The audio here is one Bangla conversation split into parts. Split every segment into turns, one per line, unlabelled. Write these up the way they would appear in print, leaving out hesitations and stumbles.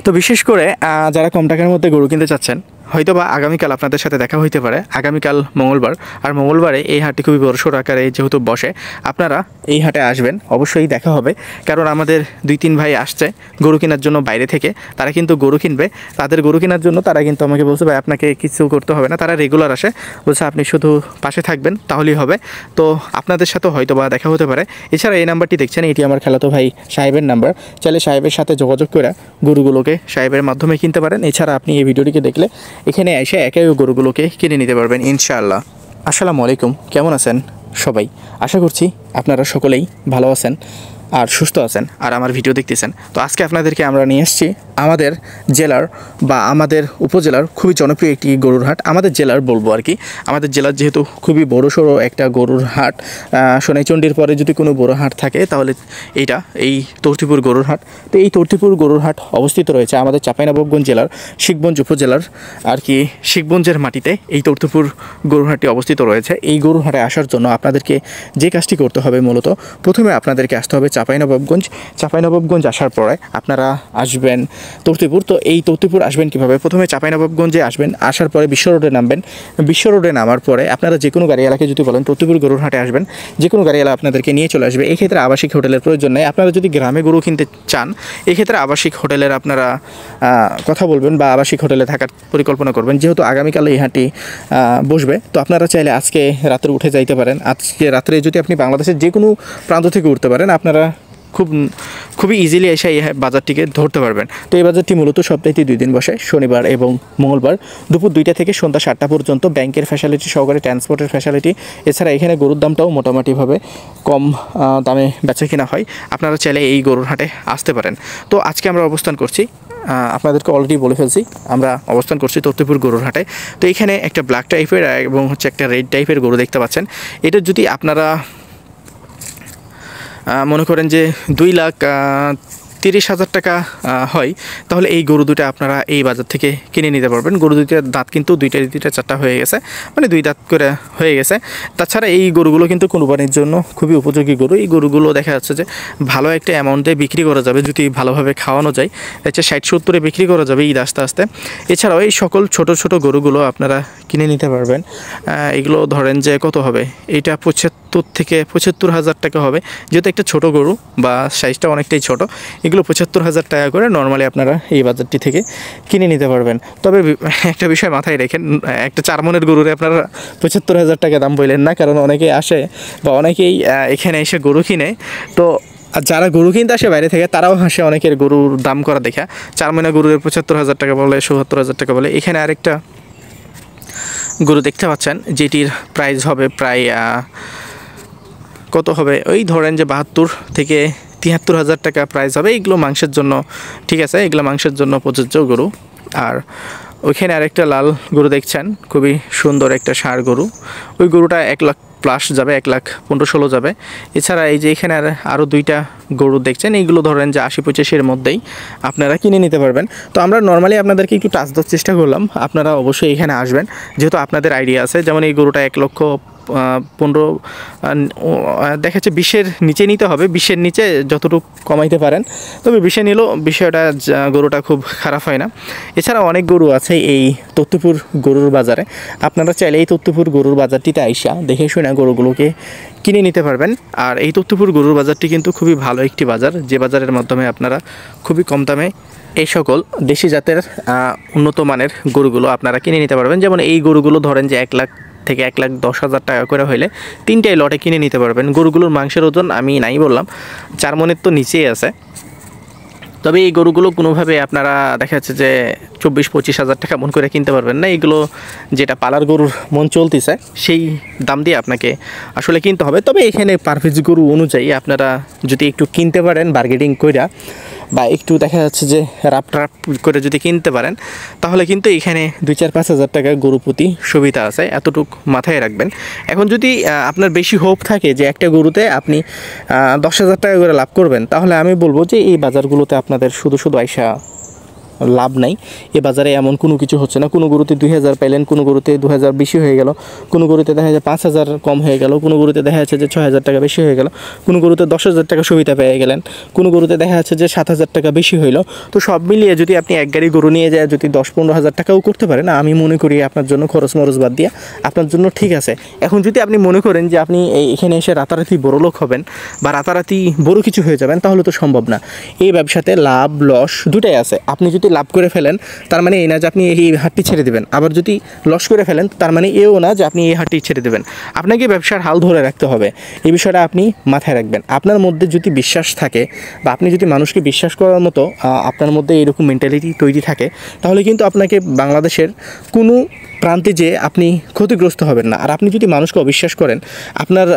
তো বিশেষ করে যারা কম টাকার মধ্যে গরু কিনতে চাচ্ছেন, হয়তোবা আগামীকাল আপনাদের সাথে দেখা হইতে পারে। আগামীকাল মঙ্গলবার, আর মঙ্গলবারে এই হাটটি খুবই বড়সড় আকারে যেহেতু বসে, আপনারা এই হাটে আসবেন, অবশ্যই দেখা হবে। কারণ আমাদের 2-3 ভাই আসছে গরু কেনার জন্য বাইরে থেকে, তারা কিন্তু গরু কিনবে। তাদের গরু কেনার জন্য তারা কিন্তু আমাকে বলছে, ভাই আপনাকে কিছু করতে হবে না, তারা রেগুলার আসে, বলছে আপনি শুধু পাশে থাকবেন তাহলেই হবে। তো আপনাদের সাথেও হয়তোবা দেখা হতে পারে। এছাড়া এই নাম্বারটি দেখছেন, এটি আমার খালাতো ভাই সাহেবের নাম্বার। চাইলে সাহেবের সাথে যোগাযোগ করে গরুগুলোকে সাহেবের মাধ্যমে কিনতে পারেন। এছাড়া আপনি এই ভিডিওটিকে দেখলে এখানে এসে একাই গরুগুলোকে কিনে নিতে পারবেন ইনশাআল্লাহ। আসসালামু আলাইকুম, কেমন আছেন সবাই? আশা করছি আপনারা সকলেই ভালো আছেন আর সুস্থ আছেন আর আমার ভিডিও দেখতেছেন। তো আজকে আপনাদেরকে আমরা নিয়ে এসেছি আমাদের জেলার বা আমাদের উপজেলার খুবই জনপ্রিয় একটি গরুর হাট। আমাদের জেলার বলবো আর কি, আমাদের জেলার যেহেতু খুবই বড়সড় একটা গরুর হাট, সোনাইচন্ডির পরে যদি কোনো বড় হাট থাকে তাহলে এইটা এই তর্তিপুর গরুর হাট। তো এই তর্তিপুর গরুর হাট অবস্থিত রয়েছে আমাদের চাঁপাইনবাবগঞ্জ জেলার শিখগঞ্জ উপজেলার আর কি শিখগঞ্জের মাটিতে এই তর্তিপুর গরুর হাটটি অবস্থিত রয়েছে। এই গরুর হাটে আসার জন্য আপনাদেরকে যে কাজটি করতে হবে, মূলত প্রথমে আপনাদেরকে আসতে হবে চাঁপাইনবাবগঞ্জ আসার পরে আপনারা আসবেন তর্তিপুর। তো এই তর্তিপুর আসবেন কীভাবে? প্রথমে চাঁপাইনবাবগঞ্জে আসবেন, আসার পরে বিশ্ব রোডে নামবেন। বিশ্ব রোডে নামার পরে আপনারা যে কোনো গাড়িওয়ালাকে যদি বলেন তর্তিপুর গরুর হাটে আসবেন, যে কোনো গাড়িওয়ালা আপনাদেরকে নিয়ে চলে আসবে। এক্ষেত্রে আবাসিক হোটেলের প্রয়োজন নেই। আপনারা যদি গ্রামে গরু কিনতে চান, এক্ষেত্রে আবাসিক হোটেলের আপনারা কথা বলবেন বা আবাসিক হোটেলে থাকার পরিকল্পনা করবেন। যেহেতু আগামীকাল এই হাটটি বসবে, তো আপনারা চাইলে আজকে রাত্রে উঠে যাইতে পারেন। আজকে রাত্রে যদি আপনি বাংলাদেশের যে কোনো প্রান্ত থেকে উঠতে পারেন, আপনারা খুবই ইজিলি এসে এই বাজারটিকে ধরতে পারবেন। তো এই বাজারটি মূলত সপ্তাহে 2 দিন বসে, শনিবার এবং মঙ্গলবার দুপুর 2টা থেকে সন্ধ্যা 7টা পর্যন্ত। ব্যাংকের ফ্যাসিলিটি সহকারে ট্রান্সপোর্টের ফ্যাসিলিটি। এছাড়া এখানে গরুর দামটাও মোটামুটিভাবে কম দামে বেচা কিনা হয়। আপনারা চাইলে এই গরুর হাটে আসতে পারেন। তো আজকে আমরা অবস্থান করছি, আপনাদেরকে অলরেডি বলে ফেলছি, আমরা অবস্থান করছি তর্তিপুর গরুর হাটে। তো এখানে একটা ব্ল্যাক টাইপের এবং হচ্ছে একটা রেড টাইপের গরু দেখতে পাচ্ছেন। এটা যদি আপনারা মনে করেন যে 2,30,000 টাকা হয়, তাহলে এই গরু দুটো আপনারা এই বাজার থেকে কিনে নিতে পারবেন। গরু দুইটার দাঁত কিন্তু 2টা 4টা হয়ে গেছে, মানে 2 দাঁত করে হয়ে গেছে। তাছাড়া এই গরুগুলো কিন্তু কোরবানির জন্য খুবই উপযোগী গরু। এই গরুগুলো দেখা যাচ্ছে যে ভালো একটা অ্যামাউন্টে বিক্রি করা যাবে যদি ভালোভাবে খাওয়ানো যায়। 60-70-এ বিক্রি করা যাবে ঈদ আস্তে আস্তে। এছাড়াও এই সকল ছোট ছোট গরুগুলো আপনারা কিনে নিতে পারবেন। এগুলো ধরেন যে কত হবে, এইটা 75 থেকে 75,000 টাকা হবে। যেহেতু একটা ছোট গরু বা সাইজটা অনেকটাই ছোট, এগুলো 75,000 টাকা করে নর্মালি আপনারা এই বাজারটি থেকে কিনে নিতে পারবেন। তবে একটা বিষয় মাথায় রেখেন, একটা 4 মনের গরুরে আপনারা 75,000 টাকা দাম বললেন না, কারণ অনেকেই আসে বা অনেকেই এখানে এসে গরু কিনে। তো আর যারা গরু কিনতে আসে বাইরে থেকে, তারাও হাসে অনেকের গরুর দাম করা দেখা। 4 মহিনা গরুর 75,000 টাকা বলে, 77,000 টাকা বলে। এখানে আরেকটা গরু দেখতে পাচ্ছেন যেটির প্রাইস হবে প্রায় কত হবে, ওই ধরেন যে 72 থেকে 73,000 টাকা প্রাইস হবে। এগুলো মাংসের জন্য ঠিক আছে, এগুলো মাংসের জন্য প্রযোজ্য গরু। আর ওইখানে আরেকটা লাল গরু দেখছেন, খুবই সুন্দর একটা ষাঁড় গরু। ওই গরুটা 1 লাখ প্লাস যাবে, 1,15,16 যাবে। এছাড়া এই যে এখানে আরও 2টা গরু দেখছেন, এইগুলো ধরেন যে 80-85-এর মধ্যেই আপনারা কিনে নিতে পারবেন। তো আমরা নর্মালি আপনাদেরকে একটু টাচ দেওয়ার চেষ্টা করলাম, আপনারা অবশ্যই এখানে আসবেন যেহেতু আপনাদের আইডিয়া আছে। যেমন এই গরুটা 1,15,000 দেখাচ্ছে 20-এর নিচে নিতে হবে, 20-এর নিচে যতটুকু কমাইতে পারেন। তবে 20-এ নিলেও বিষয়টা গরুটা খুব খারাপ হয় না। এছাড়া অনেক গরু আছে এই তত্ত্বপুর গরুর বাজারে। আপনারা চাইলে এই তত্ত্বপুর গরুর বাজারটিতে আইসা দেখে শুনে গরুগুলোকে কিনে নিতে পারবেন। আর এই তত্ত্বপুর গরুর বাজারটি কিন্তু খুবই ভালো একটি বাজার, যে বাজারের মাধ্যমে আপনারা খুবই কম দামে এই সকল দেশি জাতের উন্নত মানের গরুগুলো আপনারা কিনে নিতে পারবেন। যেমন এই গরুগুলো ধরেন যে 1 লাখ থেকে 1,10,000 টাকা করে হইলে 3টাই লটে কিনে নিতে পারবেন। গরুগুলোর মাংসের ওজন আমি নাই বললাম 4 মনের তো নিচেই আছে। তবে এই গরুগুলো কোনোভাবে আপনারা দেখা যাচ্ছে যে 24-25,000 টাকা মন করে কিনতে পারবেন না। এগুলো যেটা পালার গরুর মন চলতেছে সেই দাম দিয়ে আপনাকে আসলে কিনতে হবে। তবে এখানে পার পিস গরু অনুযায়ী আপনারা যদি একটু কিনতে পারেন বার্গেনিং কইরা, বা একটু দেখা যাচ্ছে যে রাপ করে যদি কিনতে পারেন, তাহলে কিন্তু এখানে 2-4-5,000 টাকা গরু প্রতি সুবিধা আছে, এতটুক মাথায় রাখবেন। এখন যদি আপনার বেশি হোপ থাকে যে একটা গরুতে আপনি 10,000 টাকা করে লাভ করবেন, তাহলে আমি বলবো যে এই বাজারগুলোতে আপনাদের শুধু আইসা লাভ নাই। এ বাজারে এমন কোনো কিছু হচ্ছে না। কোনো গরুতে 2000 পাইলেন, কোনো গরুতে 2000 বেশি হয়ে গেল, কোনো গরুতে দেখা যায় 5000 কম হয়ে গেল, কোনো গরুতে দেখা যাচ্ছে যে 6000 টাকা বেশি হয়ে গেল, কোনো গরুতে 10,000 টাকা সুবিধা পেয়ে গেলেন, কোনো গরুতে দেখা যাচ্ছে যে 7000 টাকা বেশি হইল। তো সব মিলিয়ে যদি আপনি এক গাড়ি গরু নিয়ে যায় যদি 10-15 হাজার টাকাও করতে পারেন, আমি মনে করি আপনার জন্য খরচ মরচ বাদ দিয়ে আপনার জন্য ঠিক আছে। এখন যদি আপনি মনে করেন যে আপনি এখানে এসে রাতারাতি বড়লোক হবেন বা রাতারাতি বড় কিছু হয়ে যাবেন, তাহলে তো সম্ভব না। এই ব্যবসাতে লাভ লস দুটাই আছে। আপনি যদি লাভ করে ফেলেন তার মানে এই না যে আপনি এই হাটটি ছেড়ে দেবেন, আবার যদি লস করে ফেলেন তার মানে এও না যে আপনি এই হাটটি ছেড়ে দেবেন। আপনাকে ব্যবসার হাল ধরে রাখতে হবে, এই বিষয়টা আপনি মাথায় রাখবেন। আপনার মধ্যে যদি বিশ্বাস থাকে বা আপনি যদি মানুষকে বিশ্বাস করার মতো আপনার মধ্যে এরকম মেন্টালিটি তৈরি থাকে, তাহলে কিন্তু আপনাকে বাংলাদেশের কোনো প্রান্তে যে আপনি ক্ষতিগ্রস্ত হবেন না। আর আপনি যদি মানুষকে অবিশ্বাস করেন, আপনার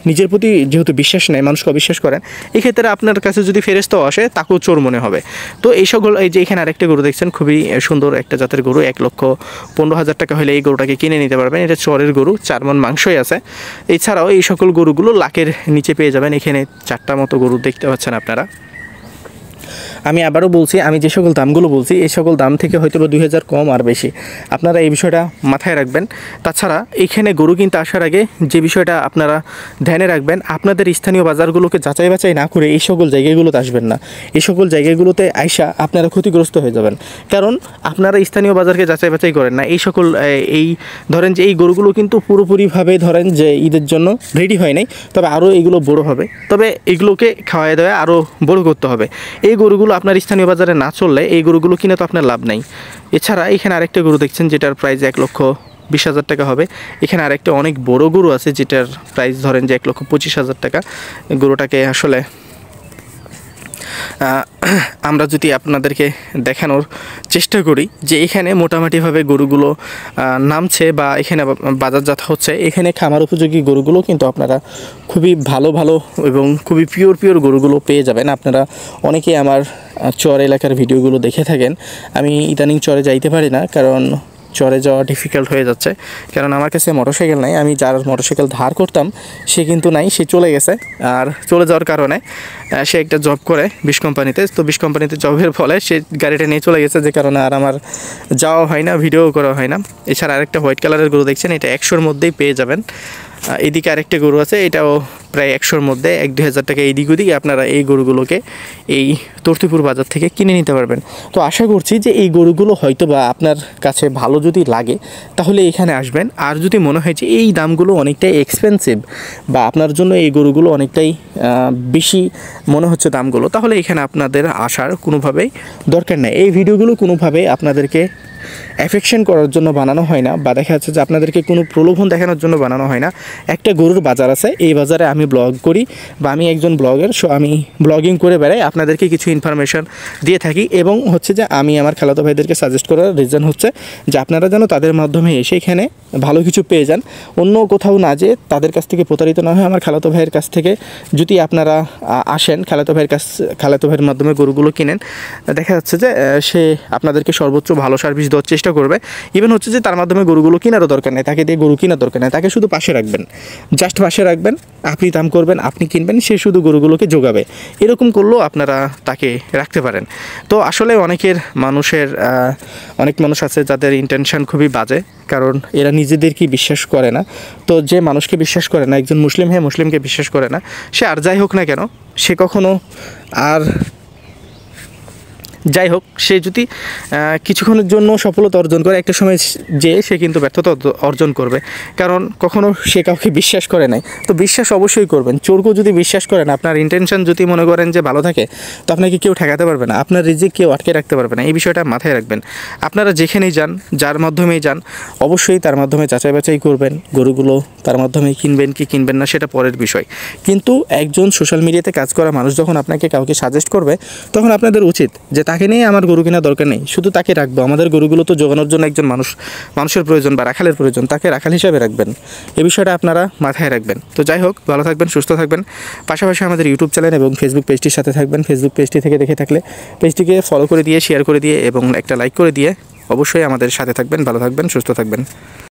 নিজের প্রতি যেহেতু বিশ্বাস নেই, মানুষকে অবিশ্বাস করেন, এক্ষেত্রে আপনার কাছে যদি ফেরেশতাও আসে তাকেও চোর মনে হবে। তো এই সকল, এই যে এখানে আরেকটা গরু দেখছেন, খুবই সুন্দর একটা জাতের গরু, 1,15,000 টাকা হলে এই গরুটাকে কিনে নিতে পারবেন। এটা চরের গরু, 4 মণ মাংসই আছে। এছাড়াও এই সকল গরুগুলো লাখের নিচে পেয়ে যাবেন। এখানে 4টা মতো গরু দেখতে পাচ্ছেন আপনারা। আমি আবারও বলছি, আমি যে সকল দামগুলো বলছি এই সকল দাম থেকে হয়তো বা 2000 কম আর বেশি। আপনারা এই বিষয়টা মাথায় রাখবেন। তাছাড়া এখানে গরু কিনতে আসার আগে যে বিষয়টা আপনারা ধ্যানে রাখবেন, আপনাদের স্থানীয় বাজারগুলোকে যাচাই বাছাই না করে এই সকল জায়গাগুলোতে আসবেন না। এই সকল জায়গাগুলোতে আইসা আপনারা ক্ষতিগ্রস্ত হয়ে যাবেন, কারণ আপনারা স্থানীয় বাজারকে যাচাই বাছাই করেন না। এই সকল এই ধরেন যে এই গরুগুলো কিন্তু পুরোপুরিভাবে ধরেন যে ঈদের জন্য রেডি হয় নাই, তবে আরও এইগুলো বড় হবে, তবে এগুলোকে খাওয়াই দেওয়া আরও বড় করতে হবে। এই গরুগুলো আপনার স্থানীয় বাজারে না চললে এই গরুগুলো কিনে তো আপনার লাভ নাই। এছাড়া এখানে আরেকটা গরু দেখছেন যেটার প্রাইস 1,20,000 টাকা হবে। এখানে আরেকটা অনেক বড় গরু আছে যেটার প্রাইস ধরেন যে 1,25,000 টাকা। গরুটাকে আসলে আমরা যদি আপনাদেরকে দেখানোর চেষ্টা করি যে এখানে মোটামুটিভাবে গরুগুলো নামছে বা এখানে বাজারজাত হচ্ছে, এখানে খামার উপযোগী গরুগুলো কিন্তু আপনারা খুবই ভালো ভালো এবং খুবই পিওর গরুগুলো পেয়ে যাবেন। আপনারা অনেকেই আমার চর এলাকার ভিডিওগুলো দেখে থাকেন। আমি ইদানিং চরে যাইতে পারি না, কারণ চরে যাওয়া ডিফিকাল্ট হয়ে যাচ্ছে, কারণ আমার কাছে মোটরসাইকেল নাই। আমি যার মোটরসাইকেল ধার করতাম সে কিন্তু নাই, সে চলে গেছে। আর চলে যাওয়ার কারণে সে একটা জব করে 20 কোম্পানিতে, তো 20 কোম্পানিতে জবের ফলে সে গাড়িটা নিয়ে চলে গেছে, যে কারণে আর আমার যাওয়া হয় না, ভিডিও করা হয় না। এছাড়া আরেকটা হোয়াইট কালারের গরু দেখছেন, এটা 100-র মধ্যেই পেয়ে যাবেন। এদিকে আরেকটা গরু আছে, এটাও প্রায় 100-র মধ্যে, 1-2 হাজার টাকা এদিক ওদিকে আপনারা এই গরুগুলোকে এই তর্তিপুর বাজার থেকে কিনে নিতে পারবেন। তো আশা করছি যে এই গরুগুলো হয়তো বা আপনার কাছে ভালো যদি লাগে তাহলে এখানে আসবেন। আর যদি মনে হয় যে এই দামগুলো অনেকটাই এক্সপেন্সিভ বা আপনার জন্য এই গরুগুলো অনেকটাই বেশি মনে হচ্ছে দামগুলো, তাহলে এখানে আপনাদের আসার কোনোভাবেই দরকার নেই। এই ভিডিওগুলো কোনোভাবেই আপনাদেরকে অ্যাফেকশন করার জন্য বানানো হয় না, বা দেখা যাচ্ছে যে আপনাদেরকে কোনো প্রলোভন দেখানোর জন্য বানানো হয় না। একটা গরুর বাজার আছে, এই বাজারে আমি ব্লগ করি বা আমি একজন ব্লগার, সো আমি ব্লগিং করে বেড়াই, আপনাদেরকে কিছু ইনফরমেশন দিয়ে থাকি। এবং হচ্ছে যে আমি আমার খালাতো ভাইদেরকে সাজেস্ট করার রিজন হচ্ছে যে আপনারা যেন তাদের মাধ্যমে এসে এখানে ভালো কিছু পেয়ে যান, অন্য কোথাও না যে তাদের কাছ থেকে প্রতারিত না হয়। আমার খালাতো ভাইয়ের কাছ থেকে যদি আপনারা আসেন, খালাতো ভাইয়ের মাধ্যমে গরুগুলো কিনেন, দেখা যাচ্ছে যে সে আপনাদেরকে সর্বোচ্চ ভালো সার্ভিস দেওয়ার চেষ্টা করবে। ইভেন হচ্ছে যে তার মাধ্যমে গরুগুলো কেনারও দরকার নেই, তাকে দিয়ে গরু কেনার দরকার নেই, তাকে শুধু পাশে রাখবেন, জাস্ট পাশে রাখবেন, আপনি দাম করবেন, আপনি কিনবেন, সে শুধু গরুগুলোকে যোগাবে। এরকম করলেও আপনারা তাকে রাখতে পারেন। তো আসলে অনেক মানুষ আছে যাদের ইন্টেনশন খুবই বাজে, কারণ এরা নিজেদেরকেই বিশ্বাস করে না। তো যে মানুষকে বিশ্বাস করে না, একজন মুসলিম হয়ে মুসলিমকে বিশ্বাস করে না, সে আর যাই হোক না কেন, সে কখনো আর যাই হোক, সে যদি কিছুক্ষণের জন্য সফলতা অর্জন করে, একটা সময় যে সে কিন্তু ব্যর্থতা অর্জন করবে, কারণ কখনো সে কাউকে বিশ্বাস করে নাই। তো বিশ্বাস অবশ্যই করবেন। চোরকেও যদি বিশ্বাস করেন, আপনার ইন্টেনশন যদি মনে করেন যে ভালো থাকে, তো আপনাকে কেউ ঠেকাতে পারবে না, আপনার রিজিক কেউ আটকে রাখতে পারবে না। এই বিষয়টা মাথায় রাখবেন। আপনারা যেখানেই যান, যার মাধ্যমেই যান, অবশ্যই তার মাধ্যমে যাচাই বাছাই করবেন। গরুগুলো তার মাধ্যমে কিনবেন কি কিনবেন না সেটা পরের বিষয়, কিন্তু একজন সোশ্যাল মিডিয়াতে কাজ করা মানুষ যখন আপনাকে কাউকে সাজেস্ট করবে, তখন আপনাদের উচিত যে তাকে নিয়ে আমার গরু কেনার দরকার নেই, শুধু তাকে রাখবো। আমাদের গরুগুলো তো জোগানোর জন্য একজন মানুষের প্রয়োজন বা রাখালের প্রয়োজন, তাকে রাখাল হিসাবে রাখবেন। এই বিষয়টা আপনারা মাথায় রাখবেন। তো যাই হোক, ভালো থাকবেন, সুস্থ থাকবেন। পাশাপাশি আমাদের ইউটিউব চ্যানেল এবং ফেসবুক পেজটির সাথে থাকবেন। ফেসবুক পেজটি থেকে দেখে থাকলে পেজটিকে ফলো করে দিয়ে, শেয়ার করে দিয়ে এবং একটা লাইক করে দিয়ে অবশ্যই আমাদের সাথে থাকবেন। ভালো থাকবেন, সুস্থ থাকবেন।